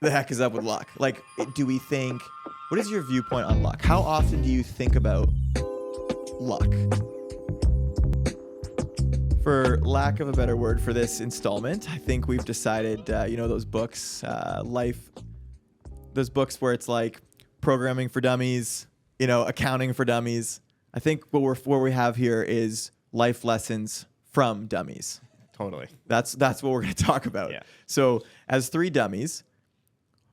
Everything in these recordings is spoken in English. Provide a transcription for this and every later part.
the heck is up with luck? Like, do we think, what is your viewpoint on luck? How often do you think about luck? For lack of a better word for this installment, I think we've decided, those books, those books where it's like programming for dummies, accounting for dummies. I think what we have here is life lessons from dummies. Totally. That's what we're going to talk about. Yeah. So as three dummies,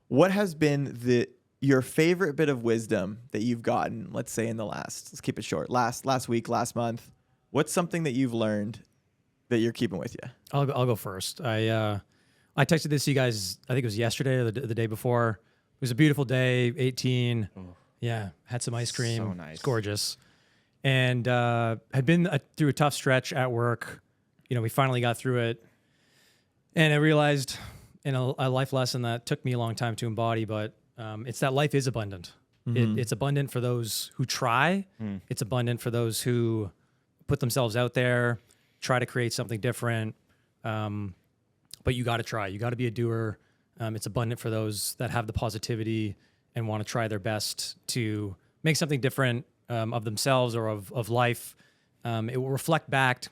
what has been your favorite bit of wisdom that you've gotten, let's say let's keep it short, last week, last month? What's something that you've learned that you're keeping with you? I'll go first. I texted this to you guys, I think it was yesterday or the day before. It was a beautiful day, 18. Oh. Yeah, had some ice cream. So nice. It's gorgeous. And had been through a tough stretch at work. We finally got through it. And I realized in a life lesson that took me a long time to embody, but it's that life is abundant. Mm-hmm. It's abundant for those who try. It's abundant for those who put themselves out there, try to create something different. But you got to try. You got to be a doer. It's abundant for those that have the positivity and want to try their best to make something different of themselves or of life. It will reflect back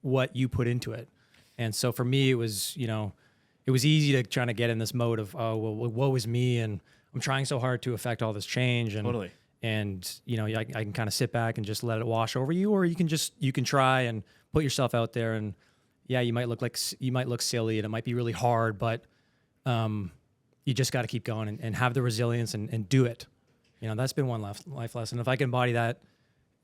what you put into it. And so for me, it was easy to try to get in this mode of, oh, well, woe is me, and I'm trying so hard to affect all this change. And, totally. And, I can kind of sit back and just let it wash over you, or you can try and put yourself out there. And yeah, you might look silly and it might be really hard, but you just got to keep going and have the resilience and do it. That's been one life lesson. If I can embody that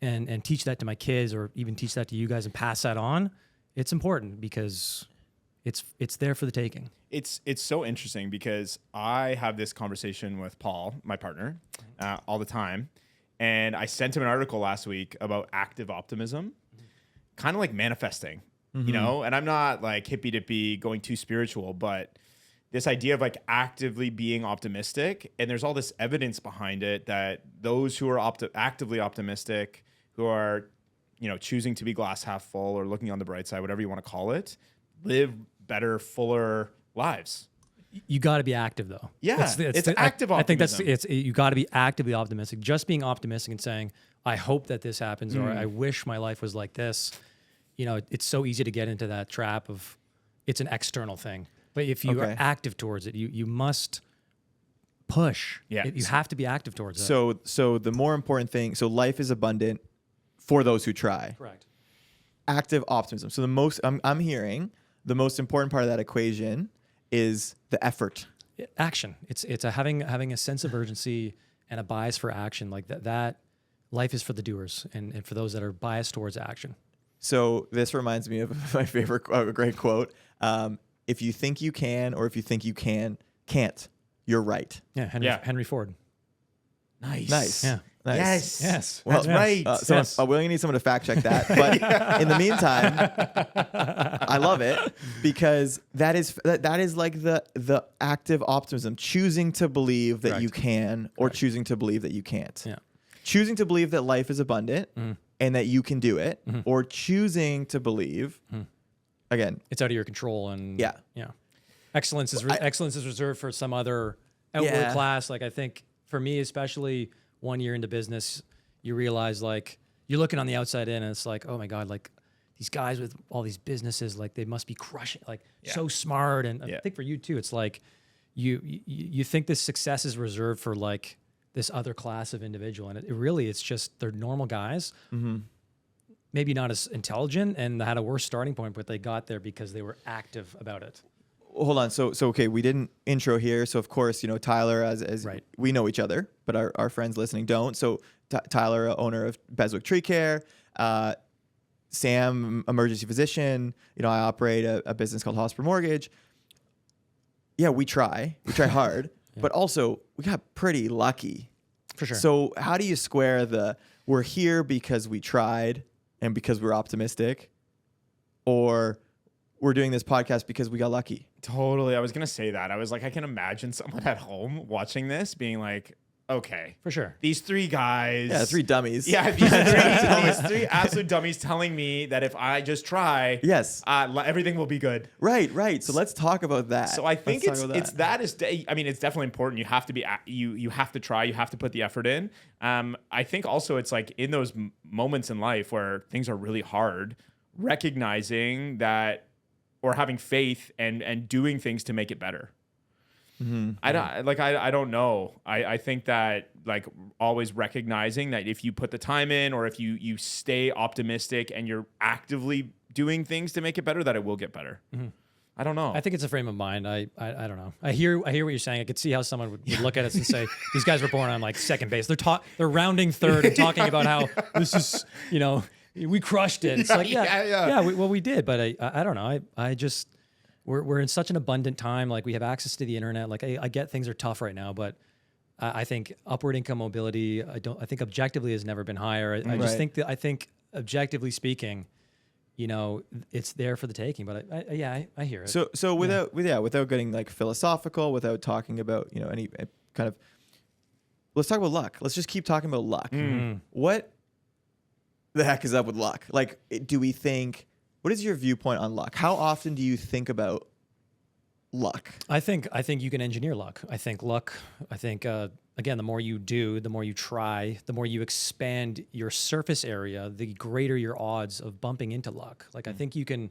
and teach that to my kids, or even teach that to you guys and pass that on, it's important because it's there for the taking. It's so interesting because I have this conversation with Paul, my partner, all the time. And I sent him an article last week about active optimism, kind of like manifesting, and I'm not like hippy dippy going too spiritual, but this idea of like actively being optimistic. And there's all this evidence behind it that those who are actively optimistic, who are, choosing to be glass half full or looking on the bright side, whatever you want to call it, live better, fuller lives. You got to be active though. Yeah, it's active optimism. I think you got to be actively optimistic. Just being optimistic and saying, I hope that this happens, or I wish my life was like this. It's so easy to get into that trap of it's an external thing. But if you are active towards it, you must push. Yeah. You have to be active towards it. So the more important thing, so life is abundant for those who try. Correct. Active optimism. So I'm hearing the most important part of that equation is the effort. Action. It's having a sense of urgency and a bias for action. Like that life is for the doers and for those that are biased towards action. So this reminds me of my favorite, great quote. If you think you can, or if you think you can't, you're right. Yeah. Henry Ford. Nice. Yeah. Nice. Yes. Well, that's right. Yes. We're going to need someone to fact check that. But in the meantime, I love it because that is like the active optimism, choosing to believe that you can, or choosing to believe that you can't. Yeah. Choosing to believe that life is abundant and that you can do it, or choosing to believe, again, it's out of your control. And yeah. Excellence is reserved for some other outward class. Like I think for me, especially 1 year into business, you realize like you're looking on the outside in and it's like, oh my God, like these guys with all these businesses, like they must be crushing, like so smart. And I think for you too, it's like you think this success is reserved for like this other class of individual. And it's just, they're normal guys, maybe not as intelligent and had a worse starting point, but they got there because they were active about it. Hold on. So okay, we didn't intro here. So of course, Tyler, as right. We know each other, but our friends listening don't. So Tyler, owner of Beswick Tree Care, Sam, emergency physician. I operate a business called Hospital Mortgage. Yeah, we try hard, but also we got pretty lucky. For sure. So how do you square we're here because we tried and because we're optimistic, or we're doing this podcast because we got lucky? Totally. I was going to say that. I was like, I can imagine someone at home watching this being like, okay, For sure. these three guys. Yeah, 3 dummies. Yeah, these three absolute dummies telling me that if I just try, Yes. everything will be good. Right. So let's talk about that. So I think Let's talk about it's definitely important. You have to be you have to try. You have to put the effort in. I think also it's like in those moments in life where things are really hard, recognizing that or having faith and doing things to make it better. I don't know. I think that like always recognizing that if you put the time in or if you stay optimistic and you're actively doing things to make it better, that it will get better. I don't know. I think it's a frame of mind. I don't know. I hear what you're saying. I could see how someone would look at us and say, these guys were born on like second base. They're rounding third and talking about how this is, we crushed it. It's like, we did. But I don't know. I just, we're in such an abundant time. Like we have access to the internet. Like I get things are tough right now, but I think upward income mobility, I think objectively has never been higher. I just think I think objectively speaking, it's there for the taking, but I hear it. So without getting like philosophical, without talking about, any kind of, let's talk about luck. Let's just keep talking about luck. What the heck is up with luck? Like, what is your viewpoint on luck? How often do you think about luck? I think you can engineer luck. I think again, the more you do, the more you try, the more you expand your surface area, the greater your odds of bumping into luck. Like I think you can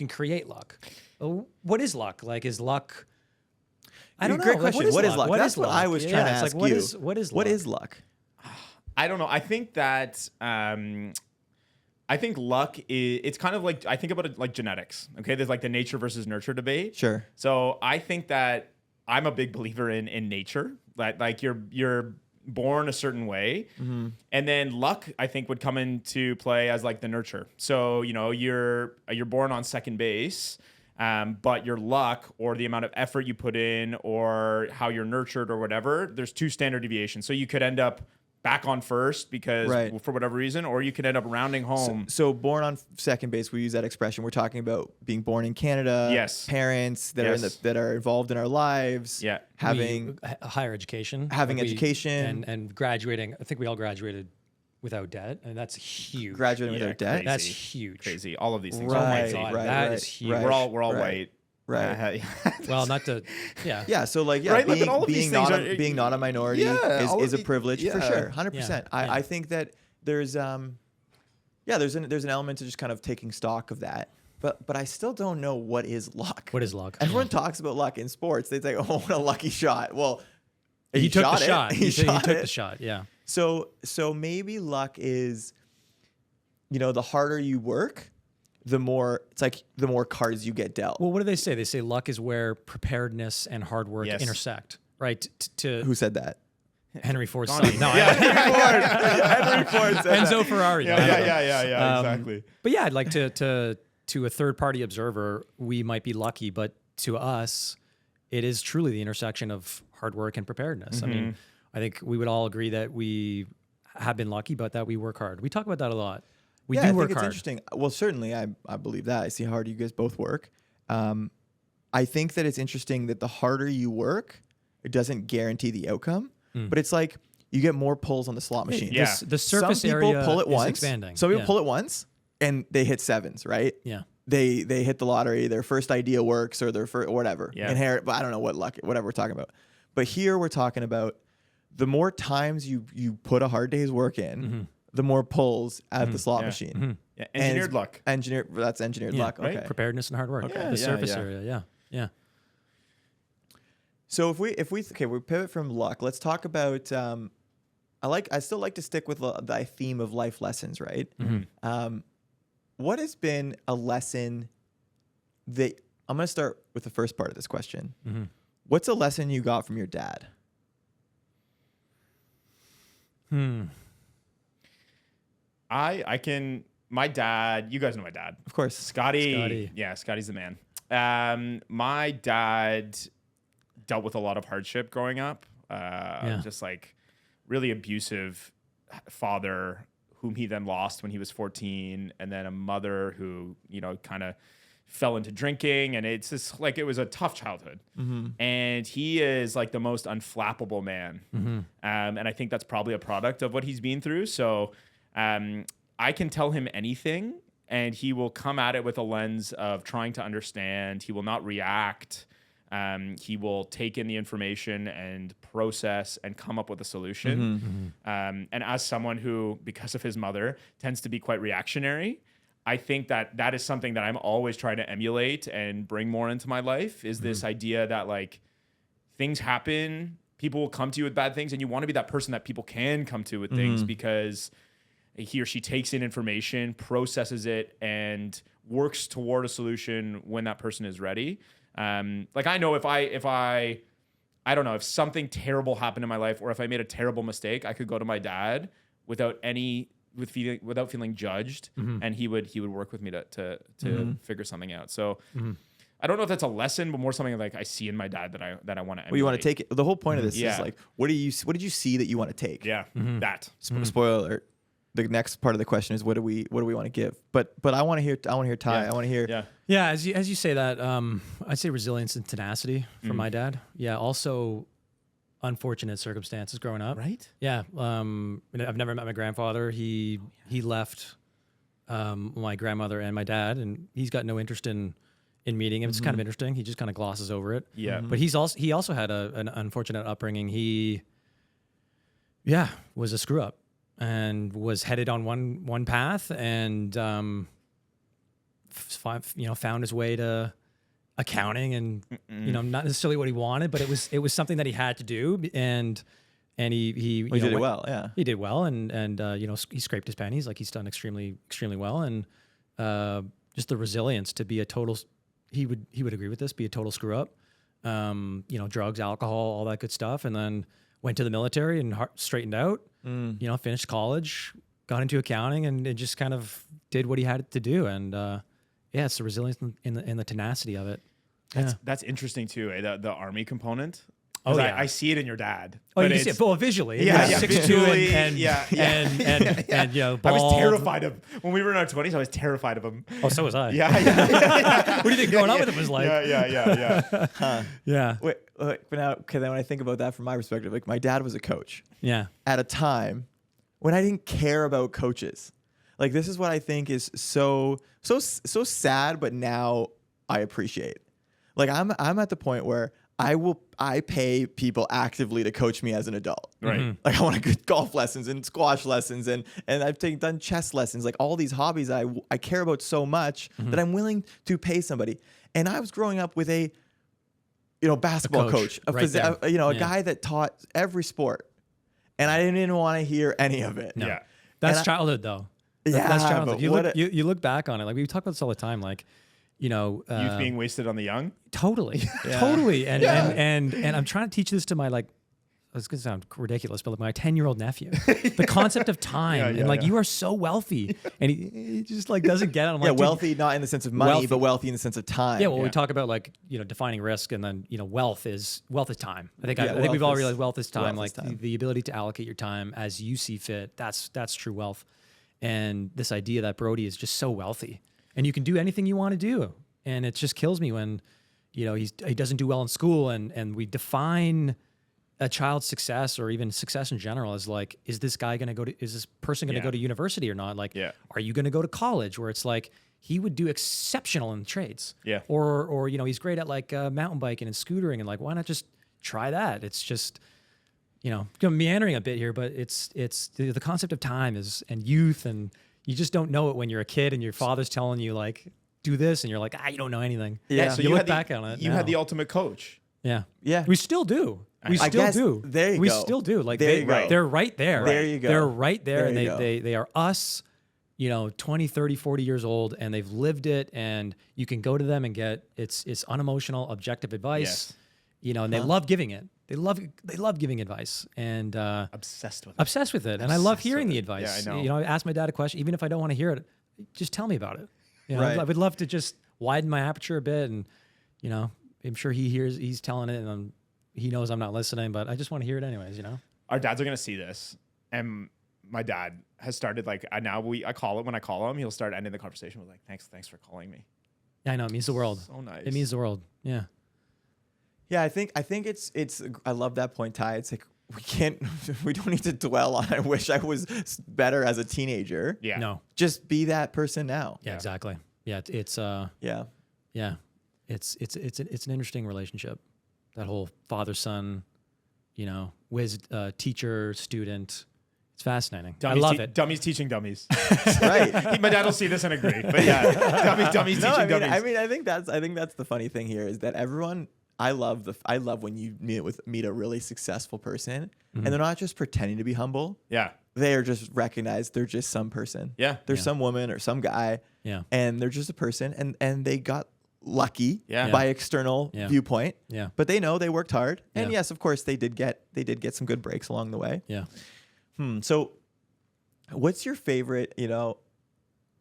create luck. What is luck? Like is luck? I don't know. Great question. What is luck? What That's is what luck? I was trying to ask like, you. What is luck? What is luck? I don't know. I think that I think luck is, it's kind of like, I think about it like genetics. Okay. There's like the nature versus nurture debate. Sure. So I think that I'm a big believer in nature. Like you're born a certain way, and then luck I think would come into play as like the nurture. So you're born on second base, but your luck or the amount of effort you put in or how you're nurtured or whatever, there's 2 standard deviations. So you could end up back on first because for whatever reason, or you could end up rounding home. So born on second base, we use that expression. We're talking about being born in Canada. Yes. Parents that that are involved in our lives. Yeah. Having higher education. Having education. And graduating. I think we all graduated without debt, and that's huge. Graduating without debt. Crazy. That's huge. Crazy. All of these things. Right. Oh my God, right, that right, is huge. right. We're all white. Right. Well, not to, yeah. Yeah. So like, Right, but all of these things being not a minority is a privilege for sure. 100%. Yeah. I think that there's there's an element to just kind of taking stock of that. But I still don't know what is luck. What is luck? Everyone talks about luck in sports. They say, "Oh, what a lucky shot." Well, he took shot the it. shot. He took it. the shot. Yeah. So maybe luck is, the harder you work, the more cards you get dealt. Well, what do they say? They say luck is where preparedness and hard work intersect, right? Who said that? Henry Ford's son. No, Henry Ford said Enzo Ferrari. Yeah, exactly. But yeah, I'd like to a third-party observer, we might be lucky, but to us, it is truly the intersection of hard work and preparedness. I mean, I think we would all agree that we have been lucky, but that we work hard. We talk about that a lot. We do work it's hard. Interesting. Well, certainly, I believe that. I see how hard you guys both work. I think that it's interesting that the harder you work, it doesn't guarantee the outcome. But it's like you get more pulls on the slot machine. Yeah. The surface area pull it is once. expanding. Some people pull it once, and they hit sevens, right? Yeah. They hit the lottery. Their first idea works, or their first whatever. Yeah. Inherit. But I don't know whatever we're talking about. But here we're talking about the more times you put a hard day's work in, the more pulls at the slot machine. Yeah. Engineered luck. That's engineered luck. Right? Okay. Preparedness and hard work. Okay. The surface area. Yeah. So if we pivot from luck, let's talk about. I still like to stick with the theme of life lessons, right? What has been a lesson that I'm going to start with the first part of this question. What's a lesson you got from your dad? My dad, you guys know my dad. Of course. Scotty. Yeah, Scotty's the man. My dad dealt with a lot of hardship growing up. Just like really abusive father whom he then lost when he was 14, and then a mother who, kind of fell into drinking, and it's just like it was a tough childhood. And he is like the most unflappable man, and I think that's probably a product of what he's been through. So I can tell him anything, and he will come at it with a lens of trying to understand. He will not react. He will take in the information and process and come up with a solution. And as someone who, because of his mother, tends to be quite reactionary, I think that is something that I'm always trying to emulate and bring more into my life, is this idea that like things happen, people will come to you with bad things, and you want to be that person that people can come to with things, because he or she takes in information, processes it, and works toward a solution when that person is ready. Like I know if I don't know, if something terrible happened in my life, or if I made a terrible mistake, I could go to my dad without feeling judged, and he would work with me to figure something out. So I don't know if that's a lesson, but more something like I see in my dad that I want to emulate. Well, you want to take it. The whole point of this is like, what did you see that you want to take? Yeah, that. Spoiler alert. The next part of the question is what do we want to give? But I want to hear Ty. Yeah. I want to hear. Yeah, as you say that, I'd say resilience and tenacity from my dad. Yeah, also unfortunate circumstances growing up. Right? Yeah, I've never met my grandfather. He left my grandmother and my dad, and he's got no interest in meeting him. It's kind of interesting. He just kind of glosses over it. Yeah. But he also had an unfortunate upbringing. He was a screw up and was headed on one path, and found his way to accounting, and not necessarily what he wanted, but it was something that he had to do, and he did it well. Yeah, he did well, and he scraped his pennies. Like he's done extremely well, and just the resilience to be a total. He would agree with this. Be a total screw up. Drugs, alcohol, all that good stuff, and then went to the military and straightened out. Finished college, got into accounting, and it just kind of did what he had to do. And it's the resilience in the tenacity of it. That's interesting too. The army component. Oh yeah, I see it in your dad. Oh, you see it. Well, visually, yeah, 6'2" and I was terrified of when we were in our 20s. I was terrified of him. Oh, so was I. Yeah. What do you think growing up with him was like? Yeah. Yeah. Wait, but now, okay, then when I think about that from my perspective, like my dad was a coach. Yeah. At a time when I didn't care about coaches. Like this is what I think is so sad, but now I appreciate. Like I'm at the point where I pay people actively to coach me as an adult. Right. Like I want to get golf lessons and squash lessons and I've done chess lessons, like all these hobbies I care about so much that I'm willing to pay somebody. And I was growing up with a basketball coach, a guy that taught every sport. And I didn't want to hear any of it. No. Yeah. That's childhood though. Yeah, That's childhood. but You look back on it, like we talk about this all the time, like Youth being wasted on the young. Totally. Yeah. Totally. And I'm trying to teach this to my it's going to sound ridiculous, but my 10-year-old nephew, the concept of time, you are so wealthy, and he just doesn't get it. I'm like, wealthy, not in the sense of money, but wealthy in the sense of time. Yeah, well, we talk about defining risk, and then wealth is time. I think we've all realized wealth is time. The ability to allocate your time as you see fit. That's true wealth. And this idea that Brody is just so wealthy, and you can do anything you want to do, and it just kills me when he doesn't do well in school, and we define a child's success or even success in general is like, is this person going to go to university or not? Like, are you going to go to college? Where it's like, he would do exceptional in trades. Yeah. Or he's great at mountain biking and scootering, and why not just try that? It's just, meandering a bit here, but it's the concept of time and youth, and you just don't know it when you're a kid and your father's telling you do this, and you're like, you don't know anything. Yeah. So you look back on it. You had the ultimate coach. Yeah. Yeah. We still do. We I still guess do. there you we go. still do. There you go. They're right there. There you go. They're right there, There and you go. they are us, 20, 30, 40 years old, and they've lived it, and you can go to them and get it's unemotional, objective advice. Yes. And they love giving it. They love giving advice, and Obsessed with it. And I love Obsessed hearing with the it. advice. Yeah, I know. I ask my dad a question, even if I don't want to hear it, just tell me about it. Right. I would love to just widen my aperture a bit, and I'm sure he's telling it, and he knows I'm not listening, but I just want to hear it anyways. Our dads are gonna see this, and my dad has started I call it when I call him. He'll start ending the conversation with thanks for calling me. I know it means the world. So nice. It means the world. Yeah. Yeah, I think it's I love that point, Ty. It's like we don't need to dwell on I wish I was better as a teenager. Yeah. No. Just be that person now. Yeah, exactly. Yeah, it's Yeah. yeah. It's an interesting relationship. That whole father-son, teacher, student. It's fascinating. Dummies I love it. Dummies teaching dummies. Right. My dad will see this and agree. But yeah, dummies No, teaching dummies. I think that's the funny thing here is that everyone I love when you meet a really successful person and they're not just pretending to be humble. Yeah. They are just recognized they're just some person. Yeah. They're some woman or some guy. Yeah. And they're just a person and they got lucky Yeah. by external viewpoint. Yeah. But they know they worked hard. And Yeah. yes, of course they did get some good breaks along the way. Yeah. So what's your favorite,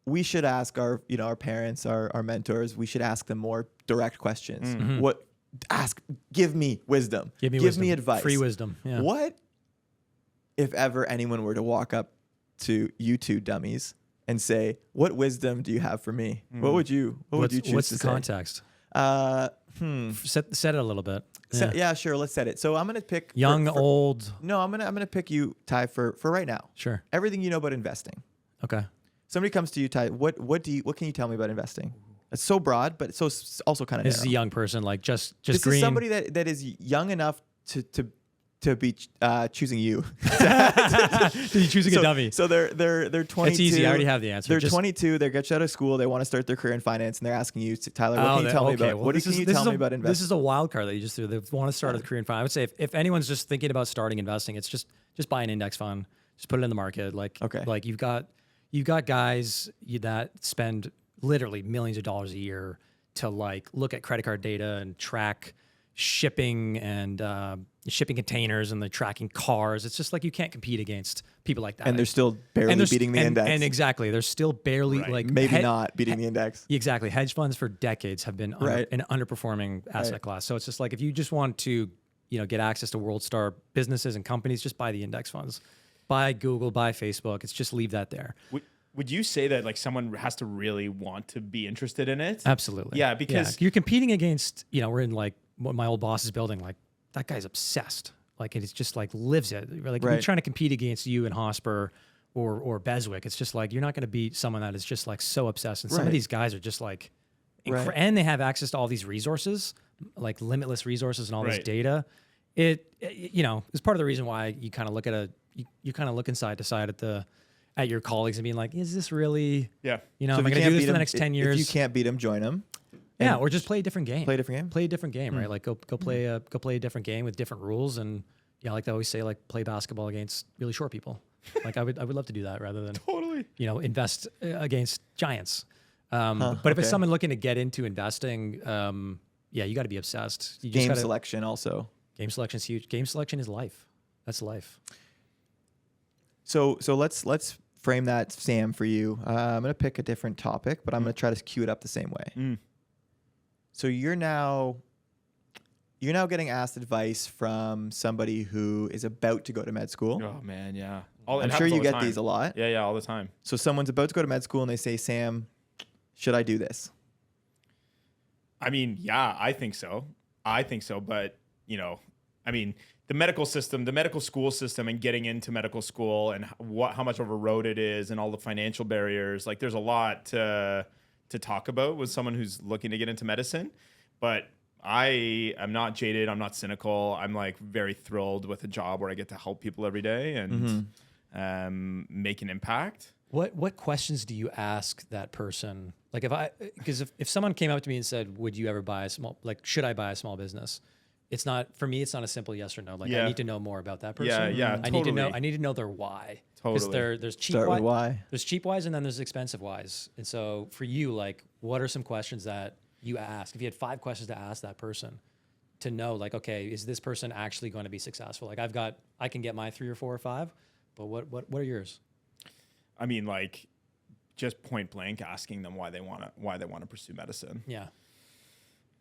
we should ask our parents, our mentors, we should ask them more direct questions. Give me wisdom. Give me me advice. Free wisdom. Yeah. What if ever anyone were to walk up to you two dummies and say, "What wisdom do you have for me?" What would you choose What's to the say? context? Set it a little bit. Yeah, sure. Let's set it. So I'm gonna pick Young, old. No, I'm gonna pick you, Ty, for right now. Sure. Everything you know about investing. Okay. Somebody comes to you, Ty. What can you tell me about investing? It's so broad, but it's also kind of This narrow. is a young person, like just This green. is somebody that is young enough to be choosing you. You're choosing a dummy. So they're 22. It's easy. I already have the answer. They're 22. They get out of school. They want to start their career in finance, and they're asking you, Tyler, what can you tell me about? What can you tell me about investing? This is a wild card that you just threw. They want to start a career in finance. I would say if anyone's just thinking about starting investing, it's just buy an index fund. Just put it in the market. Like you've got guys that spend literally millions of dollars a year to look at credit card data and track shipping and shipping containers, and they're tracking cars. It's just like you can't compete against people like that. And they're still barely beating the index. And exactly, they're still barely maybe not beating the index. Exactly. Hedge funds for decades have been an underperforming asset class. So it's just like if you just want to, get access to world star businesses and companies, just buy the index funds. Buy Google, buy Facebook. It's just leave that there. Would you say that someone has to really want to be interested in it? Absolutely. Yeah, because you're competing against, we're in what my old boss is building. That guy's obsessed. It's just lives it. If you're trying to compete against you and Hosper or Beswick, it's just you're not going to beat someone that is just so obsessed. And some of these guys are just and they have access to all these resources, limitless resources and all this data. It's part of the reason why you kind of look at you kind of look inside to side at your colleagues and being like, is this really? Yeah. Am I going to do this for the next 10 years? If you can't beat them, join them. Yeah, or just play a different game. Play a different game. Play a different game, right? Go play a different game with different rules, and like they always say, play basketball against really short people. I would love to do that rather than totally invest against giants. But if it's someone looking to get into investing, you got to be obsessed. You Game selection also. Game selection is huge. Game selection is life. That's life. So let's frame that, Sam, for you. I'm gonna pick a different topic, but I'm gonna try to cue it up the same way. So you're now getting asked advice from somebody who is about to go to med school. Oh man, yeah. I'm sure you get these a lot. Yeah, all the time. So someone's about to go to med school and they say, Sam, should I do this? I mean, yeah, I think so. But the medical system, the medical school system, and getting into medical school, and how much of a road it is, and all the financial barriers. There's a lot to talk about with someone who's looking to get into medicine. But I am not jaded. I'm not cynical. I'm very thrilled with a job where I get to help people every day and make an impact. What questions do you ask that person? If someone came up to me and said, would you ever buy should I buy a small business? It's not, for me, it's not a simple yes or no. I need to know more about that person. Yeah, totally. I need to know their why. Totally. Because there's cheap why. There's cheap whys and then there's expensive whys. And so for you, what are some questions that you ask? If you had 5 questions to ask that person to know, okay, is this person actually going to be successful? I can get my 3 or 4 or 5, but what are yours? I mean, just point blank asking them why they want to pursue medicine. Yeah.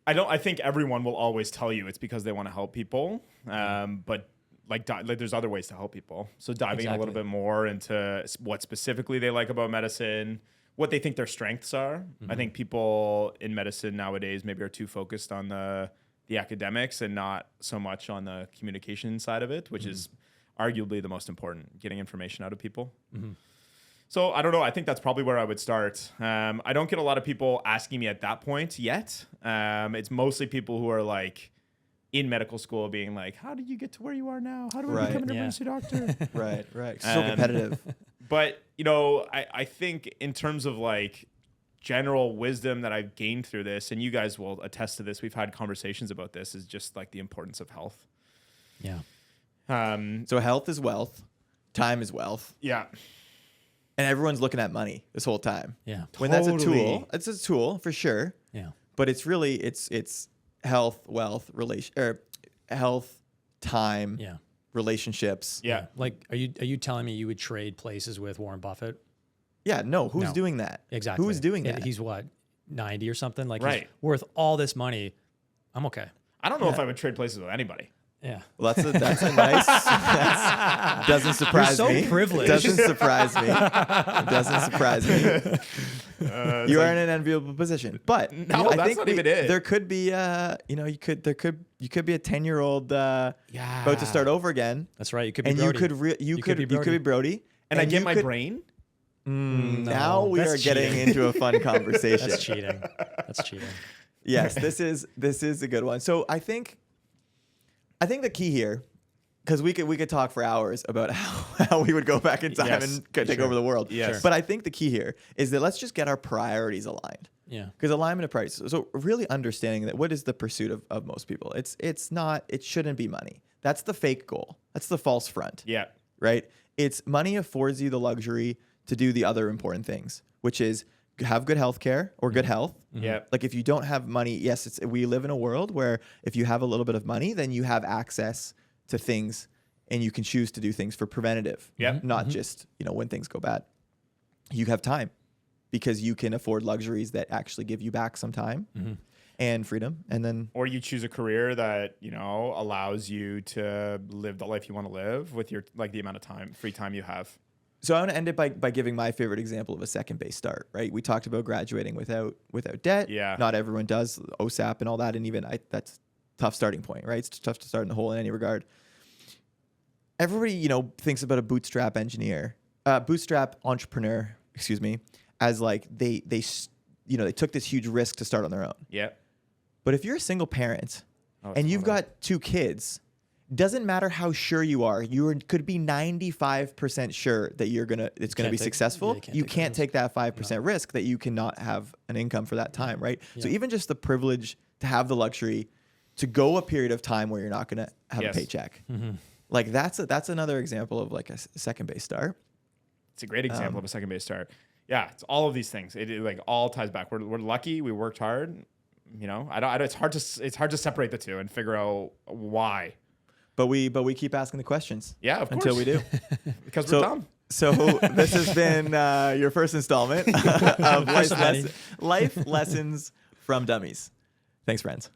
I think everyone will always tell you it's because they want to help people. But there's other ways to help people. So diving a little bit more into what specifically they like about medicine, what they think their strengths are. I think people in medicine nowadays maybe are too focused on the academics and not so much on the communication side of it, which is arguably the most important, getting information out of people. So I don't know. I think that's probably where I would start. I don't get a lot of people asking me at that point yet. It's mostly people who are like in medical school being like, how did you get to where you are now? How do I become an emergency doctor? Right. So competitive. But, I think in terms of like general wisdom that I've gained through this, and you guys will attest to this, we've had conversations about this, is just like the importance of health. Yeah. So health is wealth. Time is wealth. Yeah. And everyone's looking at money this whole time. Yeah. When that's a Totally. tool, it's a tool for sure. Yeah. But it's really, it's health, wealth, health, time, Yeah. relationships. Yeah. Like, are you telling me you would trade places with Warren Buffett? Yeah. No. Who's No. doing that? Exactly. Who's doing Yeah, that? He's what, 90 or something? Like, Right. he's worth all this money. I'm okay. I don't know if I would trade places with anybody. Yeah. Well, that's a nice. Doesn't surprise so me. privileged. Doesn't surprise me. Doesn't surprise me. You are in an enviable position, but No, that's not even it. There could be, you could be a 10-year-old about to start over again, That's right. You could be and Brody. you could be Brody, And I get you my could- brain. Now we that's are getting cheating. into a fun conversation. That's cheating. That's cheating. Yes, this is a good one. So I think the key here, because we could talk for hours about how we would go back in time Yes, and take over the world. Yes. Sure. But I think the key here is that let's just get our priorities aligned. Yeah. Because alignment of priorities. So really understanding that what is the pursuit of most people? It shouldn't be money. That's the fake goal. That's the false front. Yeah. Right? It's money affords you the luxury to do the other important things, which is have good health care or good health. Yeah. Like if you don't have money, yes, we live in a world where if you have a little bit of money, then you have access to things and you can choose to do things for preventative, Yeah. not just, when things go bad. You have time because you can afford luxuries that actually give you back some time and freedom. And then Or you choose a career that, allows you to live the life you want to live with your, like the amount of free time you have. so I want to end it by giving my favorite example of a second base start, right? We talked about graduating without debt. Yeah. Not everyone does OSAP and all that. And even that's a tough starting point, right? It's tough to start in the hole in any regard. Everybody, thinks about a bootstrap entrepreneur, as like they took this huge risk to start on their own. Yeah. But if you're a single parent it's and you've totally. got 2 kids, doesn't matter how sure you are. Could be 95% sure that it's gonna be successful. You can't take that 5% risk that you cannot have an income for that time, right? So even just the privilege to have the luxury to go a period of time where you're not gonna have Yes. a paycheck, like that's another example of like a second base start. It's a great example of a second base start. Yeah, it's all of these things. It like all ties back. We're lucky. We worked hard. I don't. It's hard to separate the two and figure out why. But we keep asking the questions. Yeah, of course. Until we do. Because we're dumb. So this has been your first installment of life lessons from dummies. Thanks, friends.